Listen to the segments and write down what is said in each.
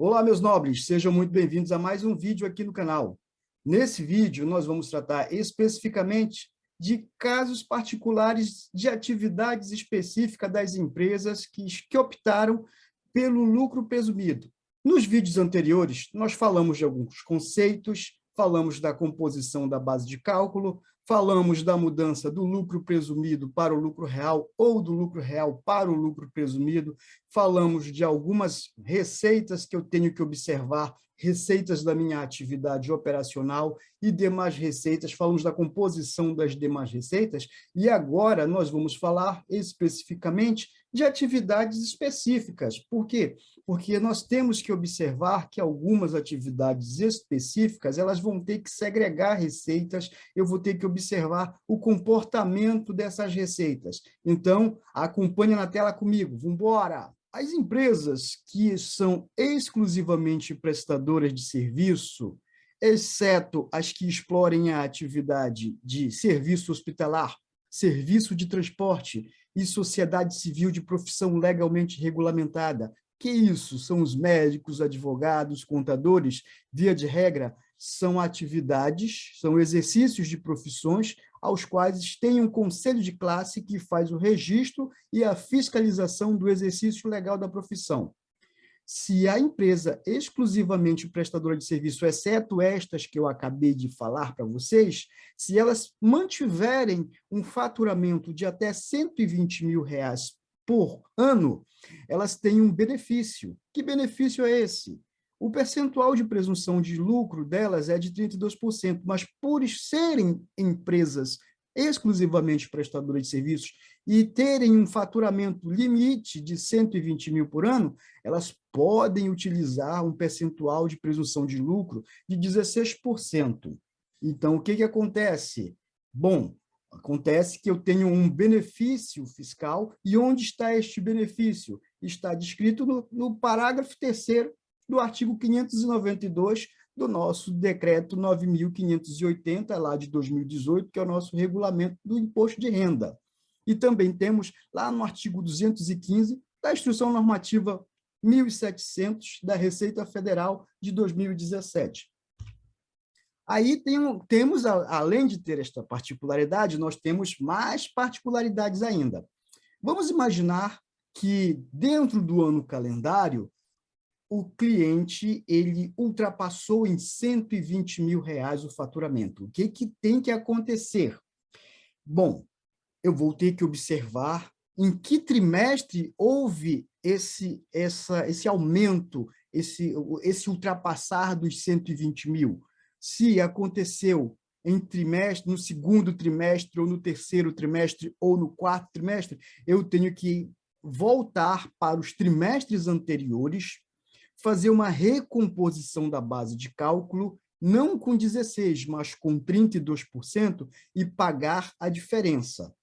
Olá, meus nobres, sejam muito bem-vindos a mais um vídeo aqui no canal. Nesse vídeo, nós vamos tratar especificamente de casos particulares de atividades específicas das empresas que optaram pelo lucro presumido. Nos vídeos anteriores, nós falamos de alguns conceitos, falamos da composição da base de cálculo, falamos da mudança do lucro presumido para o lucro real ou do lucro real para o lucro presumido, falamos de algumas receitas que eu tenho que observar, receitas da minha atividade operacional e demais receitas, falamos da composição das demais receitas, e agora nós vamos falar especificamente de atividades específicas. Por quê? Porque nós temos que observar que algumas atividades específicas, elas vão ter que segregar receitas, eu vou ter que observar o comportamento dessas receitas. Então, acompanhe na tela comigo, vamos embora! As empresas que são exclusivamente prestadoras de serviço, exceto as que explorem a atividade de serviço hospitalar, serviço de transporte e sociedade civil de profissão legalmente regulamentada, que isso? São os médicos, advogados, contadores, via de regra, são atividades, são exercícios de profissões aos quais tem um conselho de classe que faz o registro e a fiscalização do exercício legal da profissão. Se a empresa exclusivamente prestadora de serviço, exceto estas que eu acabei de falar para vocês, se elas mantiverem um faturamento de até R$120 mil por ano, elas têm um benefício. Que benefício é esse? O percentual de presunção de lucro delas é de 32%, mas por serem empresas exclusivamente prestadoras de serviços e terem um faturamento limite de 120 mil por ano, elas podem utilizar um percentual de presunção de lucro de 16%. Então, o que acontece? Bom, acontece que eu tenho um benefício fiscal, e onde está este benefício? Está descrito no parágrafo 3º do artigo 592 do nosso decreto 9.580, lá de 2018, que é o nosso regulamento do imposto de renda. E também temos lá no artigo 215 da Instrução Normativa 1.700 da Receita Federal de 2017. Aí temos, além de ter esta particularidade, nós temos mais particularidades ainda. Vamos imaginar que dentro do ano calendário, o cliente ele ultrapassou em R$120 mil o faturamento. O que tem que acontecer? Bom, eu vou ter que observar em que trimestre houve esse aumento, esse ultrapassar dos 120 mil. Se aconteceu no segundo trimestre, ou no terceiro trimestre, ou no quarto trimestre, eu tenho que voltar para os trimestres anteriores, fazer uma recomposição da base de cálculo, não com 16%, mas com 32%, e pagar a diferença.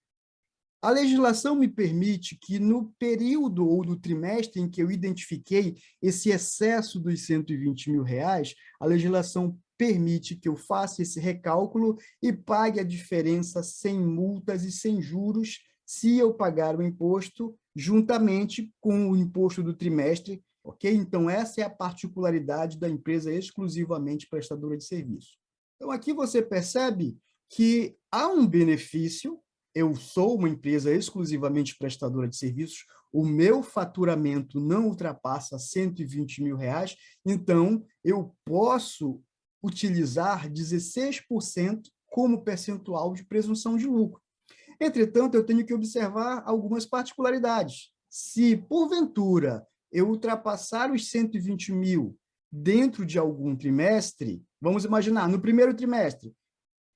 A legislação me permite que no período ou no trimestre em que eu identifiquei esse excesso dos 120 mil, a legislação permite que eu faça esse recálculo e pague a diferença sem multas e sem juros, se eu pagar o imposto juntamente com o imposto do trimestre. Ok? Então, essa é a particularidade da empresa exclusivamente prestadora de serviço. Então, aqui você percebe que há um benefício. Eu sou uma empresa exclusivamente prestadora de serviços, o meu faturamento não ultrapassa 120 mil, então eu posso utilizar 16% como percentual de presunção de lucro. Entretanto, eu tenho que observar algumas particularidades. Se, porventura, eu ultrapassar os 120 mil dentro de algum trimestre, vamos imaginar, no primeiro trimestre,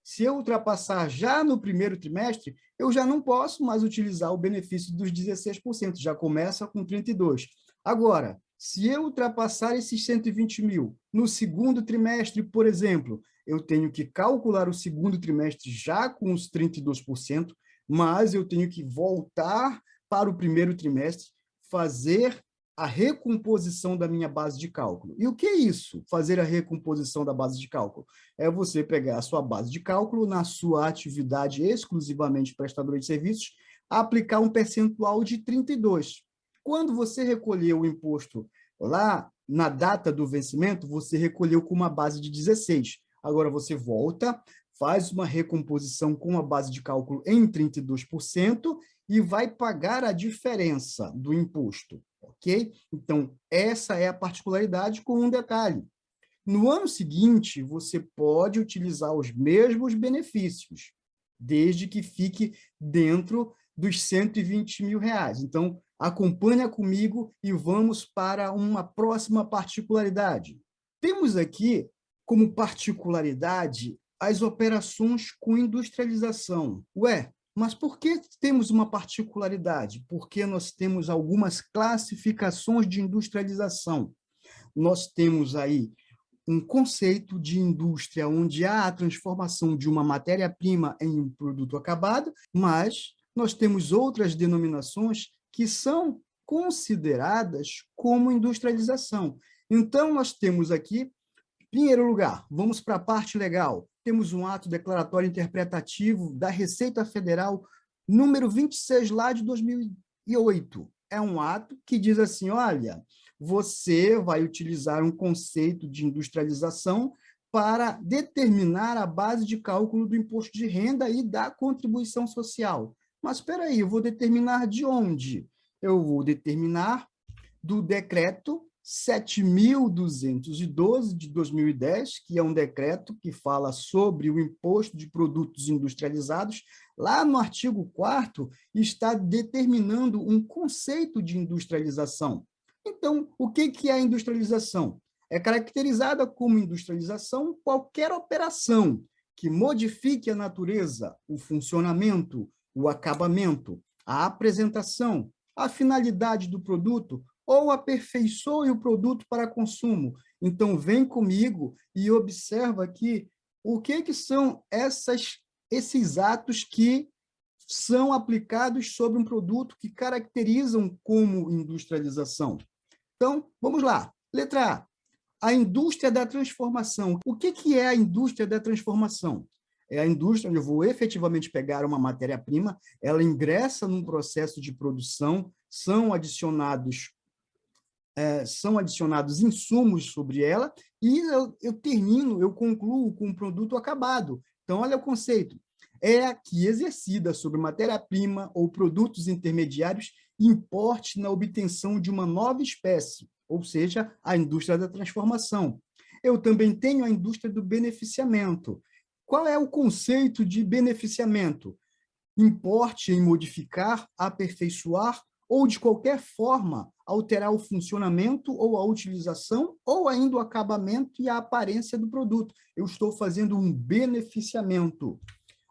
se eu ultrapassar já no primeiro trimestre, eu já não posso mais utilizar o benefício dos 16%, já começa com 32%. Agora, se eu ultrapassar esses 120 mil no segundo trimestre, por exemplo, eu tenho que calcular o segundo trimestre já com os 32%, mas eu tenho que voltar para o primeiro trimestre, fazer a recomposição da minha base de cálculo. E o que é isso, fazer a recomposição da base de cálculo? É você pegar a sua base de cálculo na sua atividade exclusivamente prestadora de serviços, aplicar um percentual de 32%. Quando você recolher o imposto lá na data do vencimento, você recolheu com uma base de 16. Agora você volta, faz uma recomposição com a base de cálculo em 32% e vai pagar a diferença do imposto, ok? Então, essa é a particularidade com um detalhe. No ano seguinte, você pode utilizar os mesmos benefícios, desde que fique dentro dos R$ 120 mil. Então, acompanha comigo e vamos para uma próxima particularidade. Temos aqui como particularidade as operações com industrialização. Ué, mas por que temos uma particularidade? Porque nós temos algumas classificações de industrialização. Nós temos aí um conceito de indústria onde há a transformação de uma matéria-prima em um produto acabado, mas nós temos outras denominações que são consideradas como industrialização. Então, nós temos aqui, em primeiro lugar, vamos para a parte legal. Temos um ato declaratório interpretativo da Receita Federal número 26, lá de 2008. É um ato que diz assim, olha, você vai utilizar um conceito de industrialização para determinar a base de cálculo do imposto de renda e da contribuição social. Mas espera aí, eu vou determinar de onde? Eu vou determinar do decreto 7.212 de 2010, que é um decreto que fala sobre o imposto de produtos industrializados. Lá no artigo 4º está determinando um conceito de industrialização. Então, o que é a industrialização? É caracterizada como industrialização qualquer operação que modifique a natureza, o funcionamento, o acabamento, a apresentação, a finalidade do produto ou aperfeiçoe o produto para consumo. Então, vem comigo e observa aqui o que são esses atos que são aplicados sobre um produto que caracterizam como industrialização. Então, vamos lá. Letra A indústria da transformação. O que é a indústria da transformação? É a indústria onde eu vou efetivamente pegar uma matéria-prima, ela ingressa num processo de produção, são adicionados insumos sobre ela e eu concluo com um produto acabado. Então, olha o conceito. É aqui exercida sobre matéria-prima ou produtos intermediários importe na obtenção de uma nova espécie, ou seja, a indústria da transformação. Eu também tenho a indústria do beneficiamento. Qual é o conceito de beneficiamento? Importe em modificar, aperfeiçoar ou, de qualquer forma, alterar o funcionamento ou a utilização, ou ainda o acabamento e a aparência do produto. Eu estou fazendo um beneficiamento.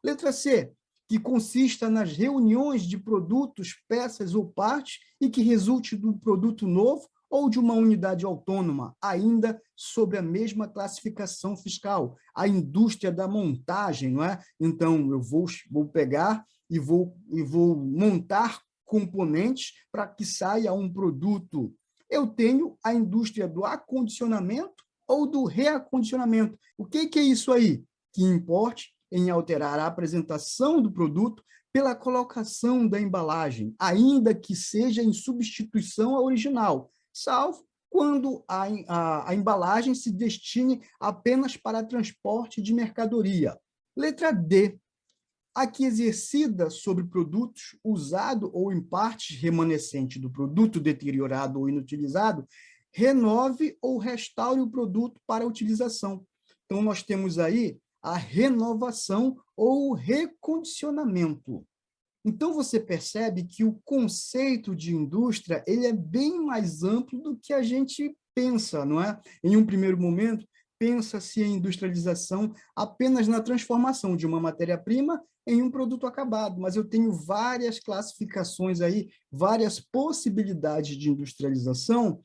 Letra C, que consista nas reuniões de produtos, peças ou partes e que resulte do produto novo ou de uma unidade autônoma, ainda sob a mesma classificação fiscal. A indústria da montagem, não é? Então, eu vou pegar e vou montar componentes para que saia um produto. Eu tenho a indústria do acondicionamento ou do reacondicionamento. O que é isso aí? Que importe em alterar a apresentação do produto pela colocação da embalagem, ainda que seja em substituição à original, salvo quando a embalagem se destine apenas para transporte de mercadoria. Letra D, aqui exercida sobre produtos usado ou em partes remanescente do produto deteriorado ou inutilizado, renove ou restaure o produto para utilização. Então, nós temos aí a renovação ou recondicionamento. Então, você percebe que o conceito de indústria ele é bem mais amplo do que a gente pensa, não é? Em um primeiro momento, pensa-se em industrialização apenas na transformação de uma matéria-prima em um produto acabado, mas eu tenho várias classificações aí, várias possibilidades de industrialização,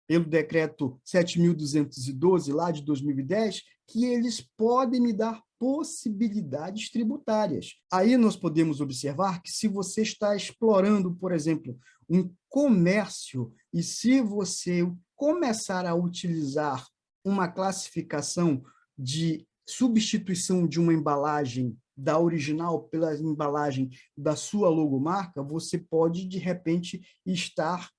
pelo decreto 7.212, lá de 2010, que eles podem me dar possibilidades tributárias. Aí nós podemos observar que se você está explorando, por exemplo, um comércio, e se você começar a utilizar uma classificação de substituição de uma embalagem da original pela embalagem da sua logomarca, você pode, de repente, estar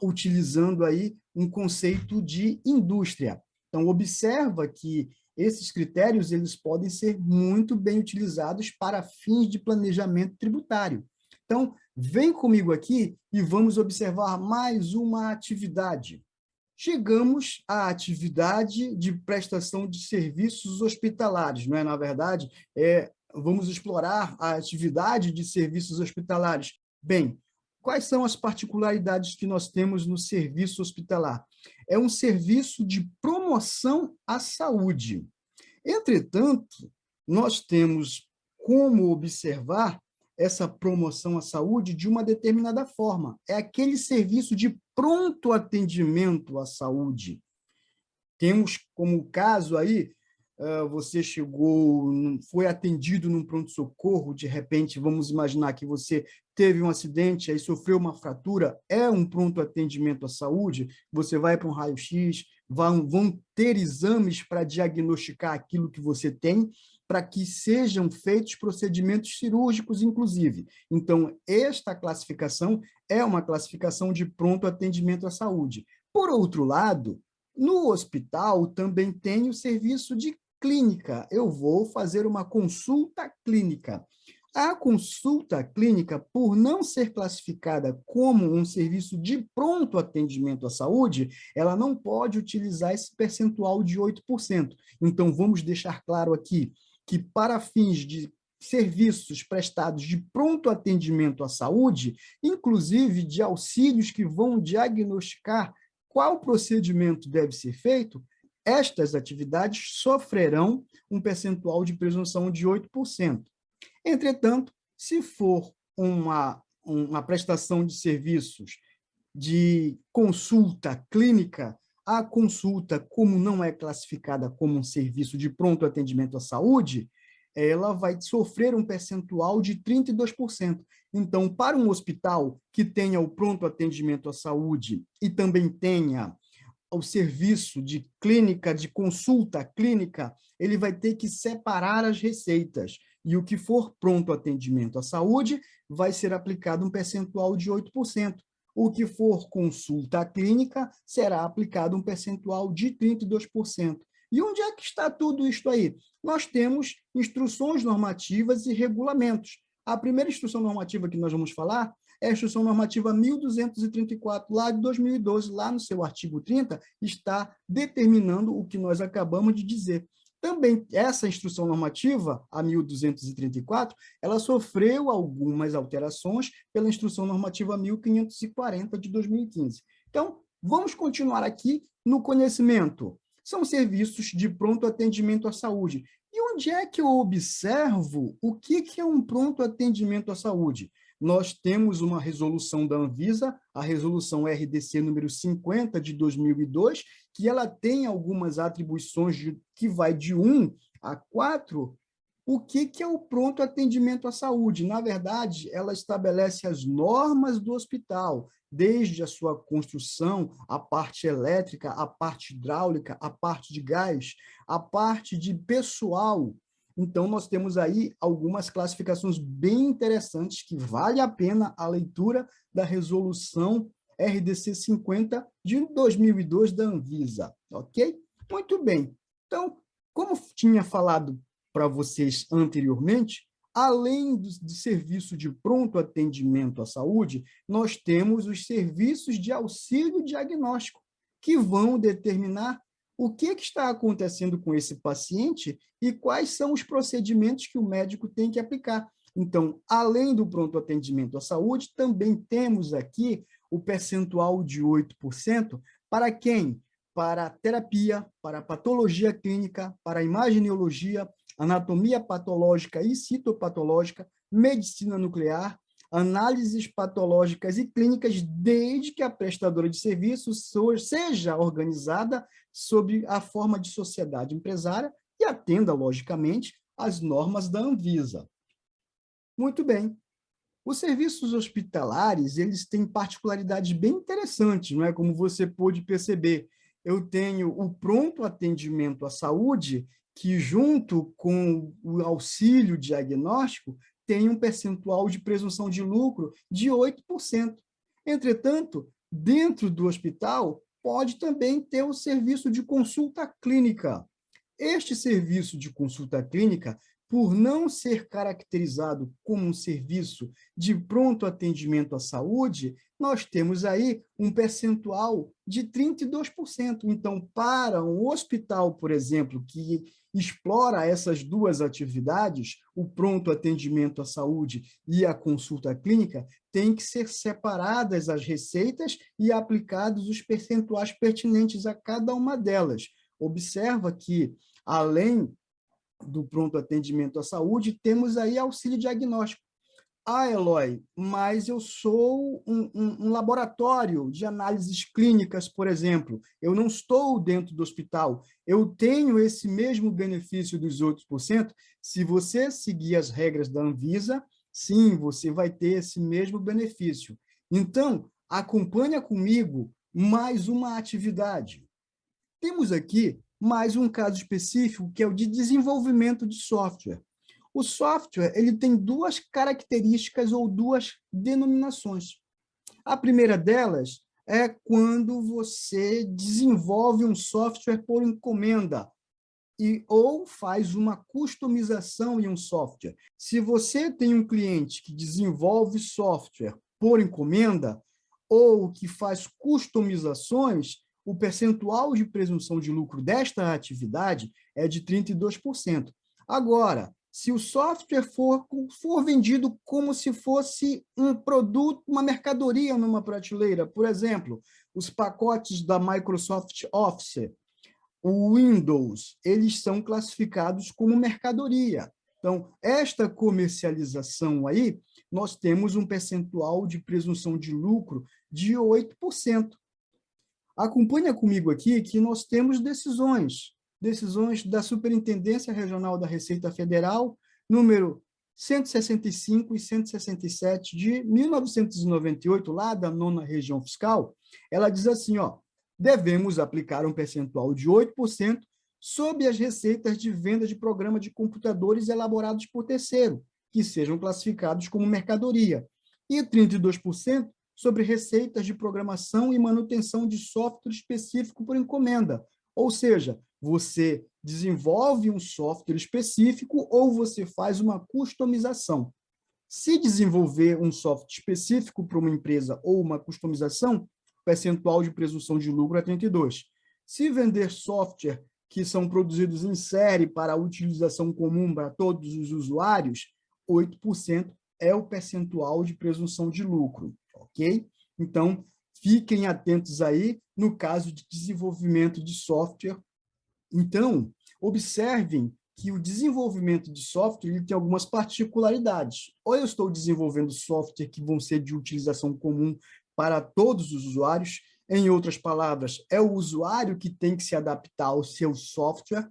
utilizando aí um conceito de indústria. Então, observa que esses critérios eles podem ser muito bem utilizados para fins de planejamento tributário. Então, vem comigo aqui e vamos observar mais uma atividade. Chegamos à atividade de prestação de serviços hospitalares, não é? Na verdade, vamos explorar a atividade de serviços hospitalares. Bem, quais são as particularidades que nós temos no serviço hospitalar? É um serviço de promoção à saúde. Entretanto, nós temos como observar essa promoção à saúde de uma determinada forma. É aquele serviço de pronto atendimento à saúde. Temos como caso aí, você chegou, foi atendido num pronto-socorro, de repente, vamos imaginar que você teve um acidente, aí sofreu uma fratura, é um pronto atendimento à saúde, você vai para um raio-x, vão ter exames para diagnosticar aquilo que você tem, para que sejam feitos procedimentos cirúrgicos, inclusive. Então, esta classificação é uma classificação de pronto atendimento à saúde. Por outro lado, no hospital também tem o serviço de clínica. Eu vou fazer uma consulta clínica. A consulta clínica, por não ser classificada como um serviço de pronto atendimento à saúde, ela não pode utilizar esse percentual de 8%. Então, vamos deixar claro aqui que, para fins de serviços prestados de pronto atendimento à saúde, inclusive de auxílios que vão diagnosticar qual procedimento deve ser feito, estas atividades sofrerão um percentual de presunção de 8%. Entretanto, se for uma prestação de serviços de consulta clínica, a consulta, como não é classificada como um serviço de pronto atendimento à saúde, ela vai sofrer um percentual de 32%. Então, para um hospital que tenha o pronto atendimento à saúde e também tenha o serviço de clínica, de consulta clínica, ele vai ter que separar as receitas. E o que for pronto atendimento à saúde vai ser aplicado um percentual de 8%. O que for consulta clínica será aplicado um percentual de 32%. E onde é que está tudo isso aí? Nós temos instruções normativas e regulamentos. A primeira instrução normativa que nós vamos falar é a Instrução Normativa 1234, lá de 2012, lá no seu artigo 30, está determinando o que nós acabamos de dizer. Também, essa Instrução Normativa, a 1234, ela sofreu algumas alterações pela Instrução Normativa 1540, de 2015. Então, vamos continuar aqui no conhecimento. São serviços de pronto atendimento à saúde. E onde é que eu observo o que é um pronto atendimento à saúde? Nós temos uma resolução da Anvisa, a resolução RDC número 50 de 2002, que ela tem algumas atribuições que vai de 1 a 4. O que é o pronto atendimento à saúde? Na verdade, ela estabelece as normas do hospital, desde a sua construção, a parte elétrica, a parte hidráulica, a parte de gás, a parte de pessoal. Então, nós temos aí algumas classificações bem interessantes que vale a pena a leitura da resolução RDC 50 de 2002 da Anvisa, ok? Muito bem. Então, como tinha falado para vocês anteriormente, além do serviço de pronto atendimento à saúde, nós temos os serviços de auxílio diagnóstico, que vão determinar o que está acontecendo com esse paciente e quais são os procedimentos que o médico tem que aplicar. Então, além do pronto atendimento à saúde, também temos aqui o percentual de 8% para quem? Para terapia, para patologia clínica, para imaginologia, anatomia patológica e citopatológica, medicina nuclear, análises patológicas e clínicas, desde que a prestadora de serviços seja organizada sob a forma de sociedade empresária e atenda, logicamente, às normas da Anvisa. Muito bem. Os serviços hospitalares, eles têm particularidades bem interessantes, não é? Como você pôde perceber, eu tenho o pronto atendimento à saúde, que junto com o auxílio diagnóstico, tem um percentual de presunção de lucro de 8%. Entretanto, Dentro do hospital, pode também ter o serviço de consulta clínica. Este serviço de consulta clínica, por não ser caracterizado como um serviço de pronto atendimento à saúde, nós temos aí um percentual de 32%. Então, para um hospital, por exemplo, que explora essas duas atividades, o pronto atendimento à saúde e a consulta clínica, tem que ser separadas as receitas e aplicados os percentuais pertinentes a cada uma delas. Observa que, além do pronto atendimento à saúde, temos aí auxílio diagnóstico. Ah, Eloy, mas eu sou um laboratório de análises clínicas, por exemplo. Eu não estou dentro do hospital. Eu tenho esse mesmo benefício dos outros por cento. Se você seguir as regras da Anvisa, sim, você vai ter esse mesmo benefício. Então, acompanha comigo mais uma atividade. Temos aqui mais um caso específico, que é o de desenvolvimento de software. O software ele tem duas características ou duas denominações. A primeira delas é quando você desenvolve um software por encomenda ou faz uma customização em um software. Se você tem um cliente que desenvolve software por encomenda ou que faz customizações, o percentual de presunção de lucro desta atividade é de 32%. Agora, se o software for vendido como se fosse um produto, uma mercadoria numa prateleira, por exemplo, os pacotes da Microsoft Office, o Windows, eles são classificados como mercadoria. Então, esta comercialização aí, nós temos um percentual de presunção de lucro de 8%. Acompanha comigo aqui que nós temos decisões da Superintendência Regional da Receita Federal, número 165 e 167 de 1998, lá da 9ª Região Fiscal. Ela diz assim, ó, devemos aplicar um percentual de 8% sobre as receitas de venda de programa de computadores elaborados por terceiro, que sejam classificados como mercadoria, e 32% sobre receitas de programação e manutenção de software específico por encomenda. Ou seja, você desenvolve um software específico ou você faz uma customização. Se desenvolver um software específico para uma empresa ou uma customização, o percentual de presunção de lucro é 32%. Se vender software que são produzidos em série para utilização comum para todos os usuários, 8% é o percentual de presunção de lucro, ok? Então, fiquem atentos aí no caso de desenvolvimento de software. Então, observem que o desenvolvimento de software ele tem algumas particularidades. Ou eu estou desenvolvendo software que vão ser de utilização comum para todos os usuários, em outras palavras, é o usuário que tem que se adaptar ao seu software,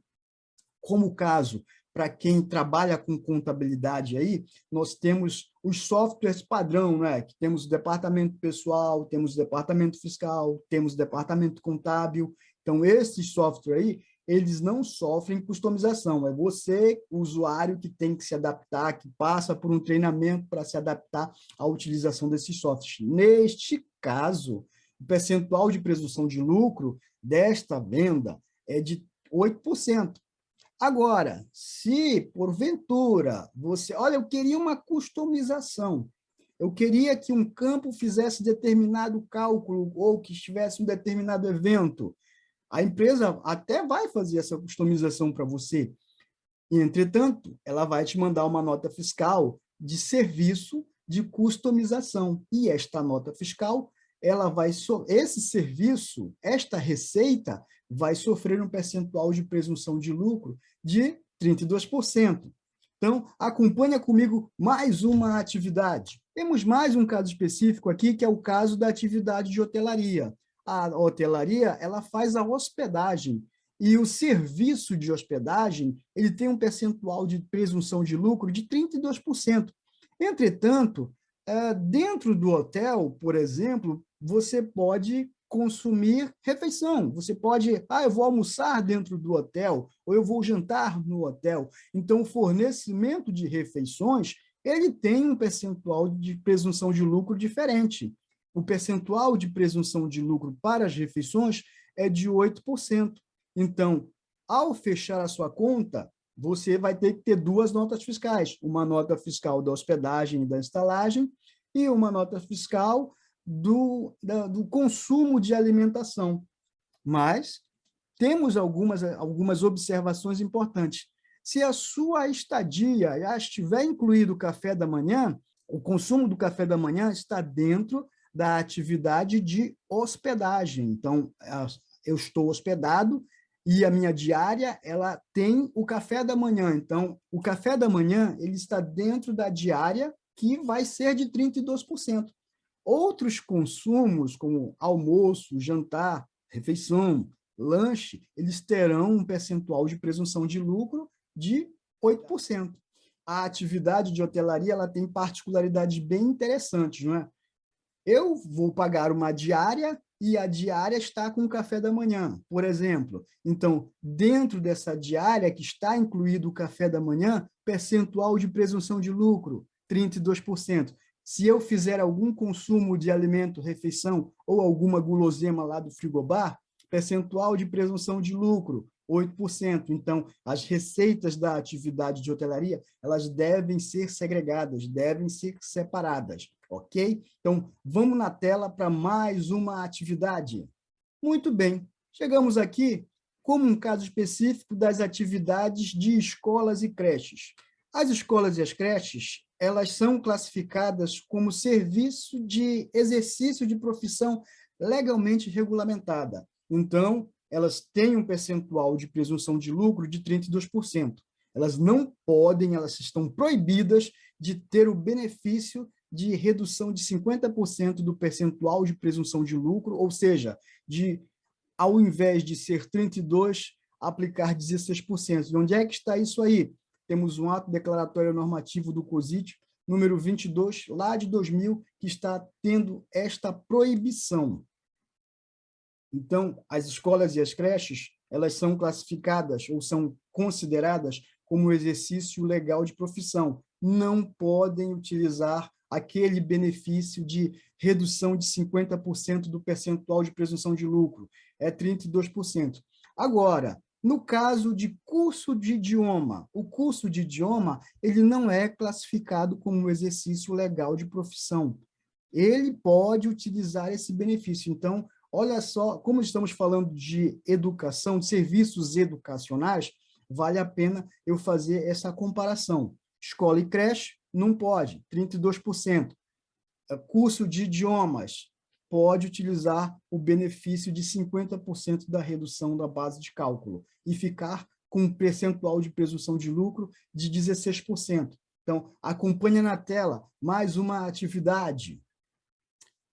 como o caso, para quem trabalha com contabilidade aí, nós temos os softwares padrão, né? Que temos o departamento pessoal, temos o departamento fiscal, temos o departamento contábil. Então, esses softwares aí, eles não sofrem customização. É você, o usuário, que tem que se adaptar, que passa por um treinamento para se adaptar à utilização desses softwares. Neste caso, o percentual de presunção de lucro desta venda é de 8%. Agora, se, porventura, você... Olha, eu queria uma customização. Eu queria que um campo fizesse determinado cálculo ou que estivesse um determinado evento. A empresa até vai fazer essa customização para você. Entretanto, ela vai te mandar uma nota fiscal de serviço de customização. E esta nota fiscal, ela vai esse serviço, esta receita, vai sofrer um percentual de presunção de lucro de 32%. Então, acompanha comigo mais uma atividade. Temos mais um caso específico aqui, que é o caso da atividade de hotelaria. A hotelaria, ela faz a hospedagem, e o serviço de hospedagem ele tem um percentual de presunção de lucro de 32%. Entretanto, dentro do hotel, por exemplo, você pode consumir refeição. Você pode, eu vou almoçar dentro do hotel, ou eu vou jantar no hotel. Então, o fornecimento de refeições, ele tem um percentual de presunção de lucro diferente. o percentual de presunção de lucro para as refeições é de 8%. Então, ao fechar a sua conta, você vai ter que ter duas notas fiscais, uma nota fiscal da hospedagem e da estalagem e uma nota fiscal do consumo de alimentação. Mas temos algumas observações importantes. Se a sua estadia já estiver incluído o café da manhã, o consumo do café da manhã está dentro da atividade de hospedagem. Então, eu estou hospedado e a minha diária ela tem o café da manhã. Então, o café da manhã ele está dentro da diária, que vai ser de 32%. Outros consumos, como almoço, jantar, refeição, lanche, eles terão um percentual de presunção de lucro de 8%. A atividade de hotelaria ela tem particularidades bem interessantes, não é? Eu vou pagar uma diária e a diária está com o café da manhã, por exemplo. Então, dentro dessa diária que está incluído o café da manhã, percentual de presunção de lucro, 32%. Se eu fizer algum consumo de alimento, refeição ou alguma gulosema lá do frigobar, percentual de presunção de lucro, 8%. Então, as receitas da atividade de hotelaria, elas devem ser segregadas, devem ser separadas, ok? Então, vamos na tela para mais uma atividade. Muito bem, chegamos aqui como um caso específico das atividades de escolas e creches. As escolas e as creches, elas são classificadas como serviço de exercício de profissão legalmente regulamentada. Então, elas têm um percentual de presunção de lucro de 32%. Elas não podem, elas estão proibidas de ter o benefício de redução de 50% do percentual de presunção de lucro, ou seja, ao invés de ser 32%, aplicar 16%. E onde é que está isso aí? Temos um ato declaratório normativo do COSIT, número 22, lá de 2000, que está tendo esta proibição. Então, as escolas e as creches, elas são classificadas ou são consideradas como exercício legal de profissão. Não podem utilizar aquele benefício de redução de 50% do percentual de presunção de lucro, é 32%. Agora, no caso de curso de idioma, o curso de idioma, ele não é classificado como exercício legal de profissão. Ele pode utilizar esse benefício. Então, olha só, como estamos falando de educação, de serviços educacionais, vale a pena eu fazer essa comparação. Escola e creche, não pode, 32%. Curso de idiomas, pode utilizar o benefício de 50% da redução da base de cálculo e ficar com um percentual de presunção de lucro de 16%. Então, acompanha na tela mais uma atividade.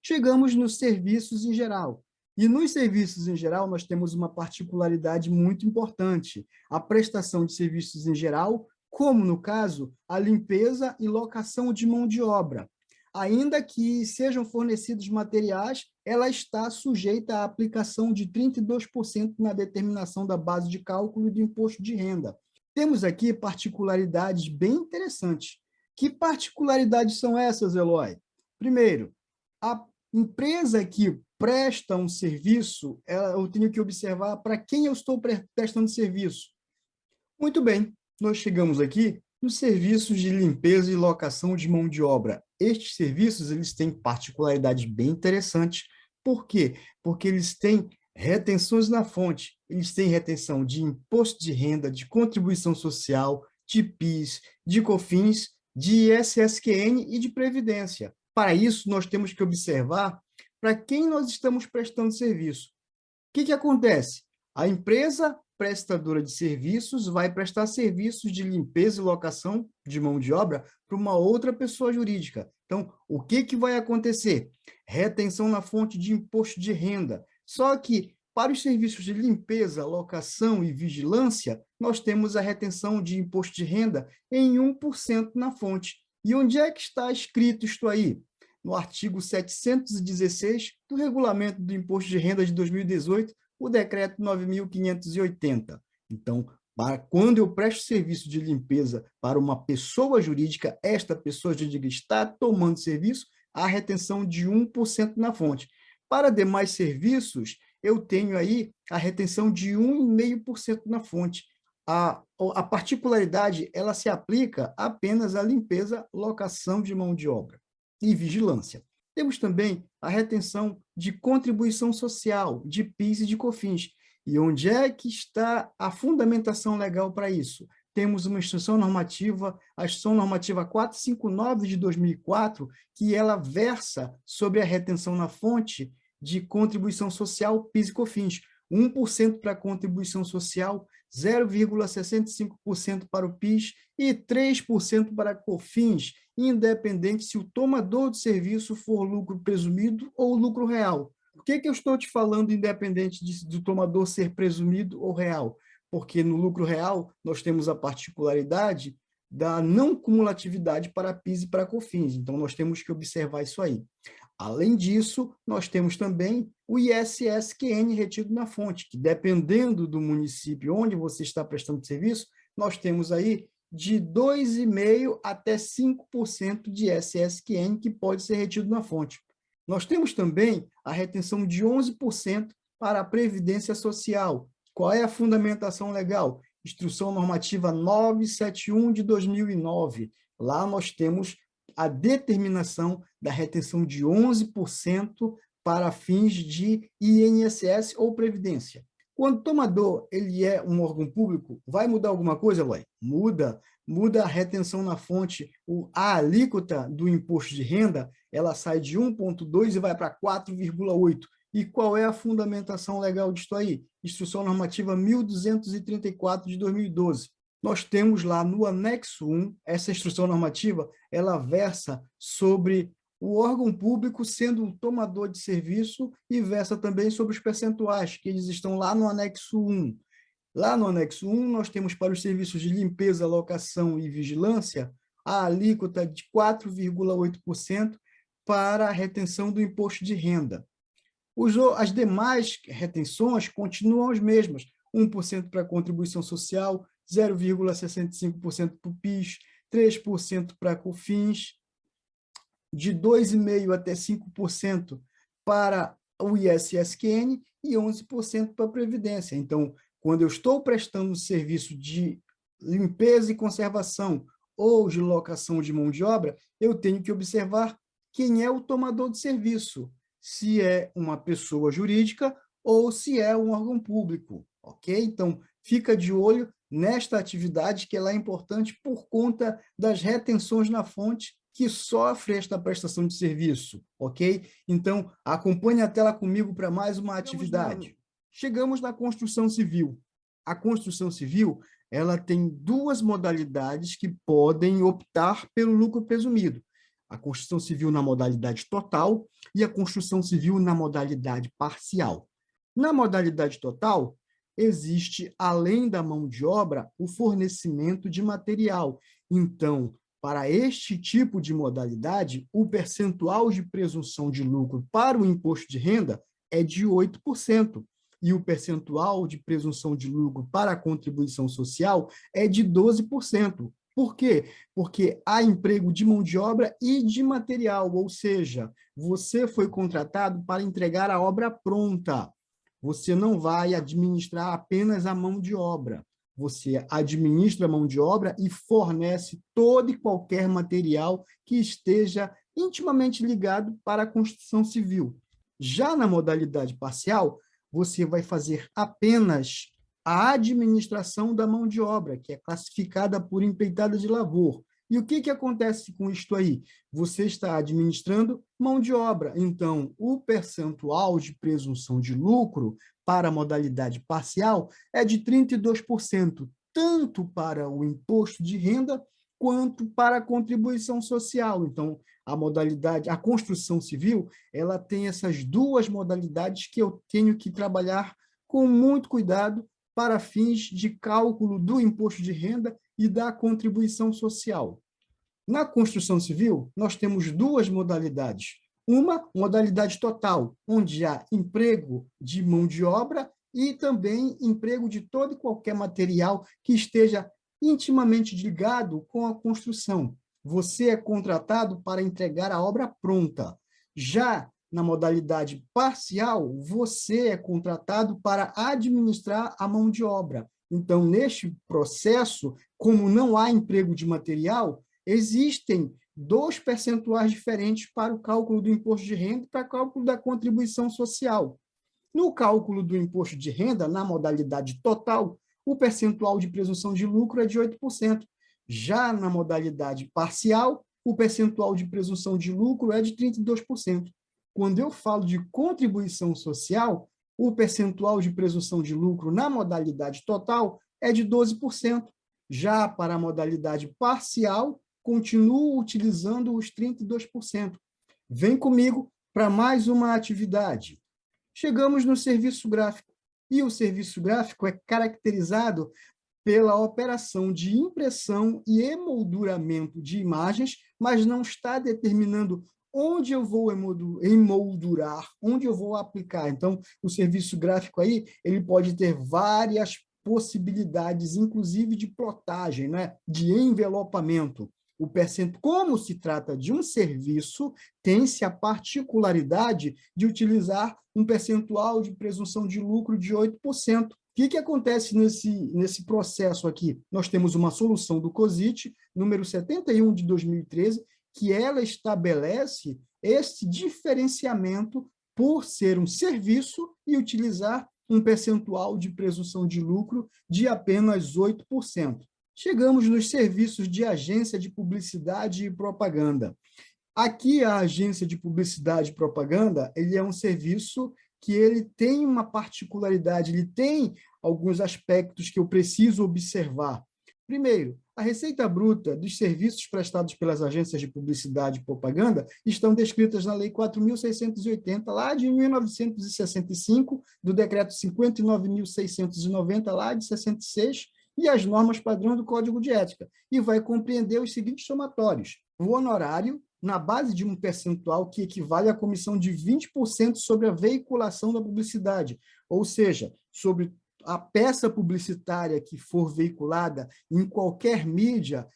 Chegamos nos serviços em geral. E nos serviços em geral, nós temos uma particularidade muito importante. A prestação de serviços em geral, como no caso, a limpeza e locação de mão de obra. Ainda que sejam fornecidos materiais, ela está sujeita à aplicação de 32% na determinação da base de cálculo e do imposto de renda. Temos aqui particularidades bem interessantes. Que particularidades são essas, Eloy? Primeiro, a empresa que presta um serviço, eu tenho que observar para quem eu estou prestando serviço. Muito bem, nós chegamos aqui nos serviços de limpeza e locação de mão de obra. Estes serviços eles têm particularidades bem interessantes. Por quê? Porque eles têm retenções na fonte. Eles têm retenção de imposto de renda, de contribuição social, de PIS, de COFINS, de ISSQN e de Previdência. Para isso, nós temos que observar para quem nós estamos prestando serviço. O que acontece? A empresa prestadora de serviços vai prestar serviços de limpeza e locação de mão de obra para uma outra pessoa jurídica. Então, o que vai acontecer? Retenção na fonte de imposto de renda. Só que, para os serviços de limpeza, locação e vigilância, nós temos a retenção de imposto de renda em 1% na fonte. E onde é que está escrito isto aí? No artigo 716 do Regulamento do Imposto de Renda de 2018, o decreto 9.580. Então, quando eu presto serviço de limpeza para uma pessoa jurídica, esta pessoa jurídica está tomando serviço, a retenção de 1% na fonte. Para demais serviços, eu tenho aí a retenção de 1,5% na fonte. A particularidade, ela se aplica apenas à limpeza, locação de mão de obra e vigilância. Temos também a retenção de contribuição social, de PIS e de COFINS. E onde é que está a fundamentação legal para isso? Temos uma instrução normativa, a Instrução Normativa 459 de 2004, que ela versa sobre a retenção na fonte de contribuição social, PIS e COFINS. 1% para a contribuição social, 0,65% para o PIS e 3% para a COFINS, independente se o tomador de serviço for lucro presumido ou lucro real. Por que eu estou te falando independente do tomador ser presumido ou real? Porque no lucro real nós temos a particularidade da não cumulatividade para PIS e para COFINS, então nós temos que observar isso aí. Além disso, nós temos também o ISS-QN retido na fonte, que dependendo do município onde você está prestando serviço, nós temos aí de 2,5% até 5% de ISS-QN que pode ser retido na fonte. Nós temos também a retenção de 11% para a Previdência Social. Qual é a fundamentação legal? Instrução Normativa 971 de 2009. Lá nós temos a determinação da retenção de 11% para fins de INSS ou Previdência. Quando o tomador ele é um órgão público, vai mudar alguma coisa, Eloy? Muda a retenção na fonte, a alíquota do imposto de renda, ela sai de 1,2 e vai para 4,8. E qual é a fundamentação legal disso aí? Instrução Normativa 1234 de 2012. Nós temos lá no anexo 1, essa instrução normativa, ela versa sobre o órgão público sendo um tomador de serviço e versa também sobre os percentuais, que eles estão lá no anexo 1. Lá no anexo 1, nós temos para os serviços de limpeza, locação e vigilância, a alíquota de 4,8% para a retenção do imposto de renda. As demais retenções continuam as mesmas, 1% para a contribuição social, 0,65% para o PIS, 3% para a COFINS, de 2,5% até 5% para o ISS-QN e 11% para a Previdência. Então, quando eu estou prestando um serviço de limpeza e conservação ou de locação de mão de obra, eu tenho que observar quem é o tomador de serviço, se é uma pessoa jurídica ou se é um órgão público, ok? Então, fica de olho nesta atividade, que ela é importante por conta das retenções na fonte que sofre esta prestação de serviço, ok? Então, acompanhe a tela comigo para mais uma atividade. Chegamos na construção civil. A construção civil, ela tem duas modalidades que podem optar pelo lucro presumido. A construção civil na modalidade total e a construção civil na modalidade parcial. Na modalidade total, existe, além da mão de obra, o fornecimento de material. Então, para este tipo de modalidade, o percentual de presunção de lucro para o imposto de renda é de 8%, e o percentual de presunção de lucro para a contribuição social é de 12%. Por quê? Porque há emprego de mão de obra e de material, ou seja, você foi contratado para entregar a obra pronta. Você não vai administrar apenas a mão de obra. Você administra a mão de obra e fornece todo e qualquer material que esteja intimamente ligado para a construção civil. Já na modalidade parcial, você vai fazer apenas a administração da mão de obra, que é classificada por empreitada de lavor. E o que acontece com isto aí? Você está administrando mão de obra, então o percentual de presunção de lucro para a modalidade parcial é de 32%, tanto para o imposto de renda quanto para a contribuição social. Então, a construção civil, ela tem essas duas modalidades que eu tenho que trabalhar com muito cuidado para fins de cálculo do imposto de renda e da contribuição social. Na construção civil, nós temos duas modalidades. Uma modalidade total, onde há emprego de mão de obra e também emprego de todo e qualquer material que esteja intimamente ligado com a construção. você é contratado para entregar a obra pronta. Já na modalidade parcial, você é contratado para administrar a mão de obra. Então, neste processo, como não há emprego de material, existem 2 percentuais diferentes para o cálculo do imposto de renda e para o cálculo da contribuição social. No cálculo do imposto de renda, na modalidade total, o percentual de presunção de lucro é de 8%. Já na modalidade parcial, o percentual de presunção de lucro é de 32%. Quando eu falo de contribuição social, o percentual de presunção de lucro na modalidade total é de 12%. Já para a modalidade parcial, continuo utilizando os 32%. Vem comigo para mais uma atividade. Chegamos no serviço gráfico. E o serviço gráfico é caracterizado pela operação de impressão e emolduramento de imagens, mas não está determinando onde eu vou emoldurar, onde eu vou aplicar. Então, o serviço gráfico aí, ele pode ter várias possibilidades, inclusive de plotagem, né? De envelopamento. Como se trata de um serviço, tem-se a particularidade de utilizar um percentual de presunção de lucro de 8%. O que acontece nesse processo aqui? Nós temos uma solução do COSIT, número 71 de 2013, que ela estabelece esse diferenciamento por ser um serviço e utilizar um percentual de presunção de lucro de apenas 8%. Chegamos nos serviços de agência de publicidade e propaganda. Aqui, a agência de publicidade e propaganda, ele é um serviço que ele tem uma particularidade, ele tem alguns aspectos que eu preciso observar. Primeiro, a receita bruta dos serviços prestados pelas agências de publicidade e propaganda estão descritas na Lei 4.680, lá de 1965, do Decreto 59.690, lá de 66, e as normas padrão do Código de Ética, e vai compreender os seguintes somatórios. O honorário, na base de um percentual que equivale à comissão de 20% sobre a veiculação da publicidade, ou seja, sobre a peça publicitária que for veiculada em qualquer mídia,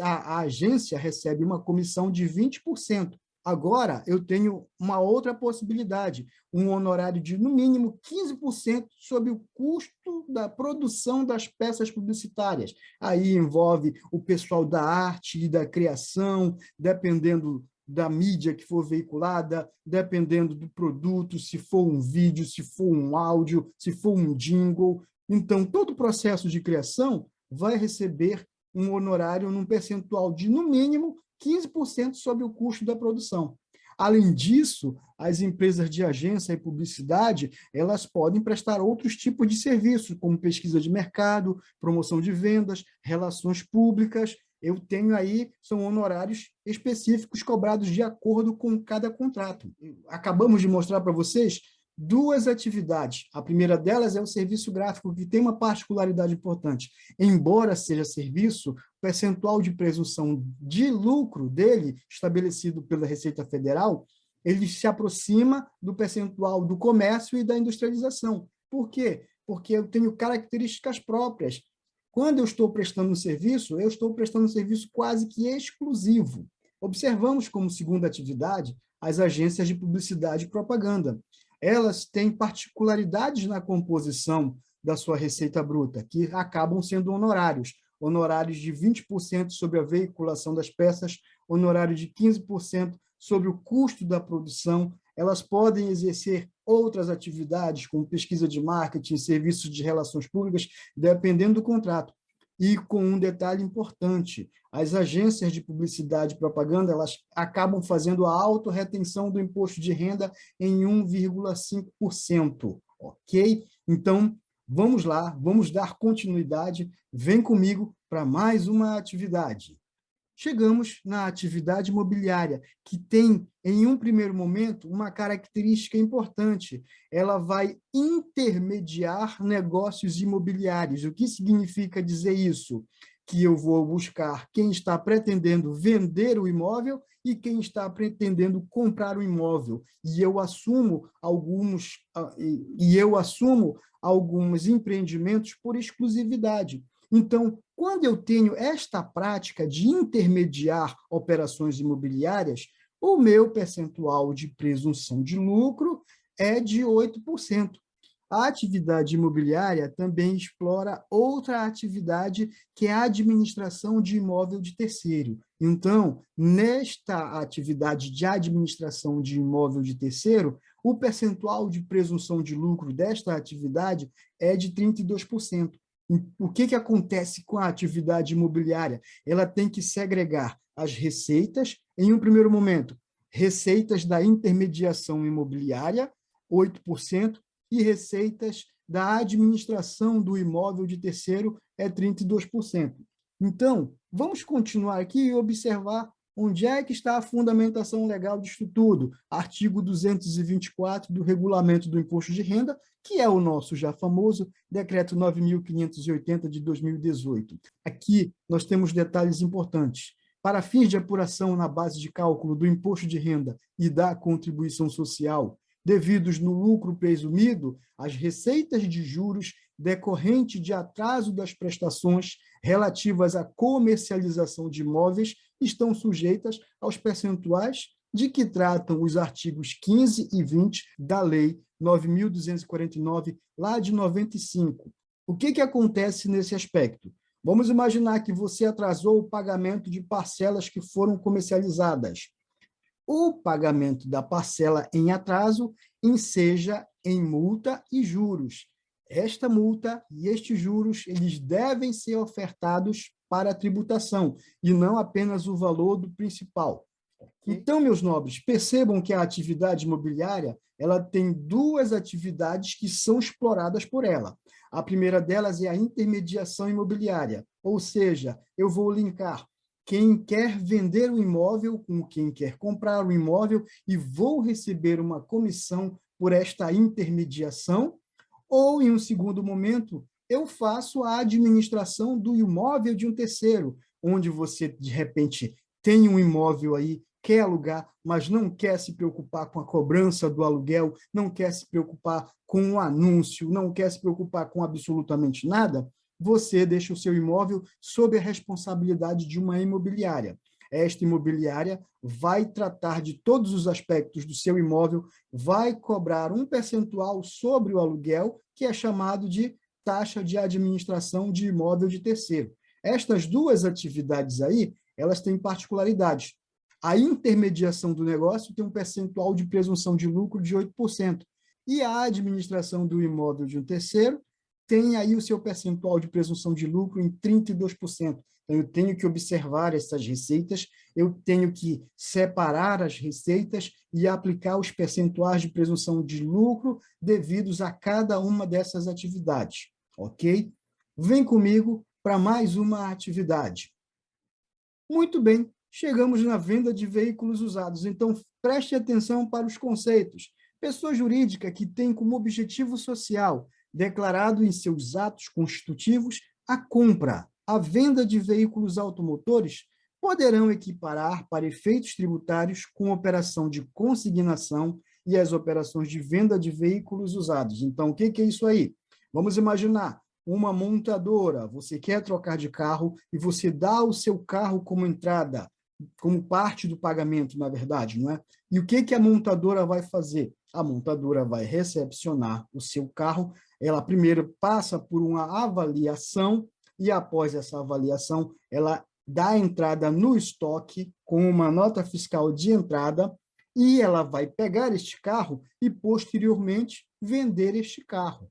a agência recebe uma comissão de 20%. Agora, eu tenho uma outra possibilidade, um honorário de, no mínimo, 15% sobre o custo da produção das peças publicitárias. Aí envolve o pessoal da arte e da criação, dependendo da mídia que for veiculada, dependendo do produto, se for um vídeo, se for um áudio, se for um jingle. Então, todo o processo de criação vai receber um honorário num percentual de, no mínimo, 15% sobre o custo da produção. Além disso, as empresas de agência e publicidade, elas podem prestar outros tipos de serviços, como pesquisa de mercado, promoção de vendas, relações públicas. Eu tenho aí, são honorários específicos cobrados de acordo com cada contrato. Acabamos de mostrar para vocês 2 atividades. A primeira delas é o serviço gráfico, que tem uma particularidade importante. Embora seja serviço, o percentual de presunção de lucro dele, estabelecido pela Receita Federal, ele se aproxima do percentual do comércio e da industrialização. Por quê? Porque eu tenho características próprias. Quando eu estou prestando eu estou prestando um serviço quase que exclusivo. Observamos como segunda atividade as agências de publicidade e propaganda. Elas têm particularidades na composição da sua receita bruta, que acabam sendo honorários. Honorários de 20% sobre a veiculação das peças, honorário de 15% sobre o custo da produção. Elas podem exercer outras atividades, como pesquisa de marketing, serviços de relações públicas, dependendo do contrato. E com um detalhe importante, as agências de publicidade e propaganda, elas acabam fazendo a autorretenção do imposto de renda em 1,5%, ok? Então, vamos lá, vamos dar continuidade, vem comigo para mais uma atividade. Chegamos na atividade imobiliária, que tem, em um primeiro momento, uma característica importante. Ela vai intermediar negócios imobiliários. O que significa dizer isso? Que eu vou buscar quem está pretendendo vender o imóvel e quem está pretendendo comprar o imóvel. E eu assumo alguns empreendimentos por exclusividade. Então, Quando eu tenho esta prática de intermediar operações imobiliárias, o meu percentual de presunção de lucro é de 8%. A atividade imobiliária também explora outra atividade, que é a administração de imóvel de terceiro. Então, nesta atividade de administração de imóvel de terceiro, o percentual de presunção de lucro desta atividade é de 32%. O que acontece com a atividade imobiliária? Ela tem que segregar as receitas, em um primeiro momento, receitas da intermediação imobiliária, 8%, e receitas da administração do imóvel de terceiro, é 32%. Então, vamos continuar aqui e observar onde é que está a fundamentação legal disso tudo. Artigo 224 do Regulamento do Imposto de Renda, que é o nosso já famoso Decreto 9.580 de 2018. Aqui nós temos detalhes importantes. Para fins de apuração na base de cálculo do imposto de renda e da contribuição social, devidos no lucro presumido, as receitas de juros decorrente de atraso das prestações relativas à comercialização de imóveis estão sujeitas aos percentuais de que tratam os artigos 15 e 20 da Lei 9.249, lá de 95. O que acontece nesse aspecto? Vamos imaginar que você atrasou o pagamento de parcelas que foram comercializadas. O pagamento da parcela em atraso enseja em multa e juros. Esta multa e estes juros, eles devem ser ofertados para a tributação, e não apenas o valor do principal. Então, meus nobres, percebam que a atividade imobiliária, ela tem duas atividades que são exploradas por ela. A primeira delas é a intermediação imobiliária, ou seja, eu vou linkar quem quer vender o imóvel com quem quer comprar o imóvel e vou receber uma comissão por esta intermediação, ou, em um segundo momento, eu faço a administração do imóvel de um terceiro, onde você, de repente, tem um imóvel aí, quer alugar, mas não quer se preocupar com a cobrança do aluguel, não quer se preocupar com o anúncio, não quer se preocupar com absolutamente nada, você deixa o seu imóvel sob a responsabilidade de uma imobiliária. Esta imobiliária vai tratar de todos os aspectos do seu imóvel, vai cobrar um percentual sobre o aluguel, que é chamado de taxa de administração de imóvel de terceiro. Estas duas atividades aí, elas têm particularidades. A intermediação do negócio tem um percentual de presunção de lucro de 8%, e a administração do imóvel de um terceiro tem aí o seu percentual de presunção de lucro em 32%. Então, eu tenho que observar essas receitas, eu tenho que separar as receitas e aplicar os percentuais de presunção de lucro devidos a cada uma dessas atividades, ok? Vem comigo para mais uma atividade. Muito bem, chegamos na venda de veículos usados. Então, preste atenção para os conceitos. Pessoa jurídica que tem como objetivo social, declarado em seus atos constitutivos, a compra, a venda de veículos automotores, poderão equiparar para efeitos tributários com operação de consignação e as operações de venda de veículos usados. Então, o que é isso aí? Vamos imaginar uma montadora, você quer trocar de carro e você dá o seu carro como entrada, como parte do pagamento, na verdade, não é? E o que a montadora vai fazer? A montadora vai recepcionar o seu carro, ela primeiro passa por uma avaliação e, após essa avaliação, ela dá entrada no estoque com uma nota fiscal de entrada e ela vai pegar este carro e, posteriormente, vender este carro.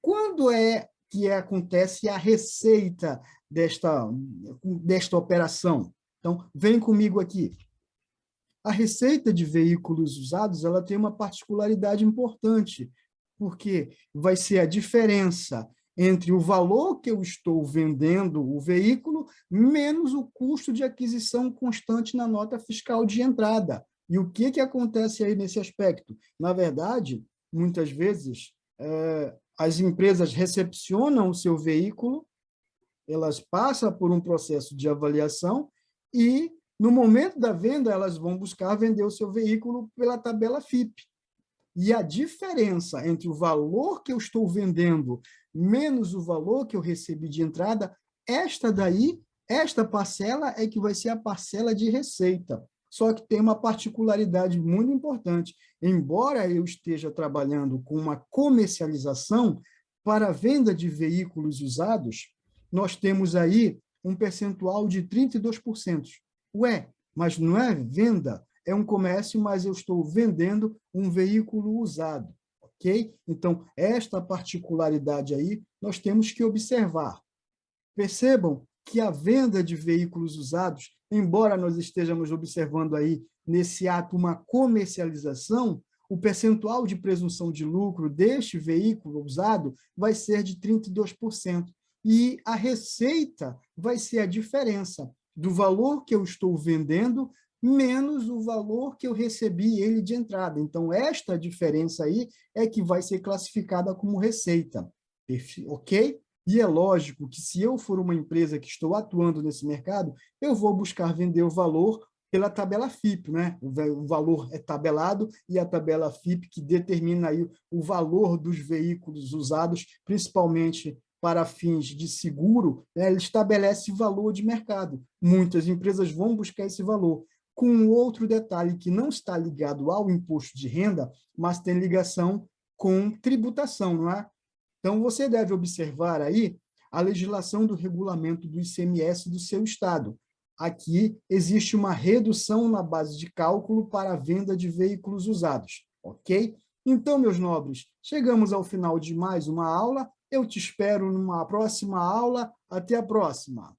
Quando é que acontece a receita desta operação? Então, vem comigo aqui. A receita de veículos usados, ela tem uma particularidade importante, porque vai ser a diferença entre o valor que eu estou vendendo o veículo menos o custo de aquisição constante na nota fiscal de entrada. E o que acontece aí nesse aspecto? Na verdade, muitas vezes, as empresas recepcionam o seu veículo, elas passam por um processo de avaliação e, no momento da venda, elas vão buscar vender o seu veículo pela tabela FIP. E a diferença entre o valor que eu estou vendendo menos o valor que eu recebi de entrada esta parcela é que vai ser a parcela de receita. Só que tem uma particularidade muito importante. Embora eu esteja trabalhando com uma comercialização para a venda de veículos usados, nós temos aí um percentual de 32%. Ué, mas não é venda, é um comércio, mas eu estou vendendo um veículo usado, ok? Então, esta particularidade aí nós temos que observar. Percebam que a venda de veículos usados, embora nós estejamos observando aí nesse ato uma comercialização, o percentual de presunção de lucro deste veículo usado vai ser de 32%. E a receita vai ser a diferença do valor que eu estou vendendo menos o valor que eu recebi ele de entrada. Então, esta diferença aí é que vai ser classificada como receita. Ok? E é lógico que se eu for uma empresa que estou atuando nesse mercado, eu vou buscar vender o valor pela tabela FIP, né? O valor é tabelado e a tabela FIP que determina aí o valor dos veículos usados, principalmente para fins de seguro, né? Ele estabelece valor de mercado. Muitas empresas vão buscar esse valor. Com um outro detalhe que não está ligado ao imposto de renda, mas tem ligação com tributação, não é? Então, você deve observar aí a legislação do regulamento do ICMS do seu estado. Aqui existe uma redução na base de cálculo para a venda de veículos usados, ok? Então, meus nobres, chegamos ao final de mais uma aula. Eu te espero numa próxima aula. Até a próxima!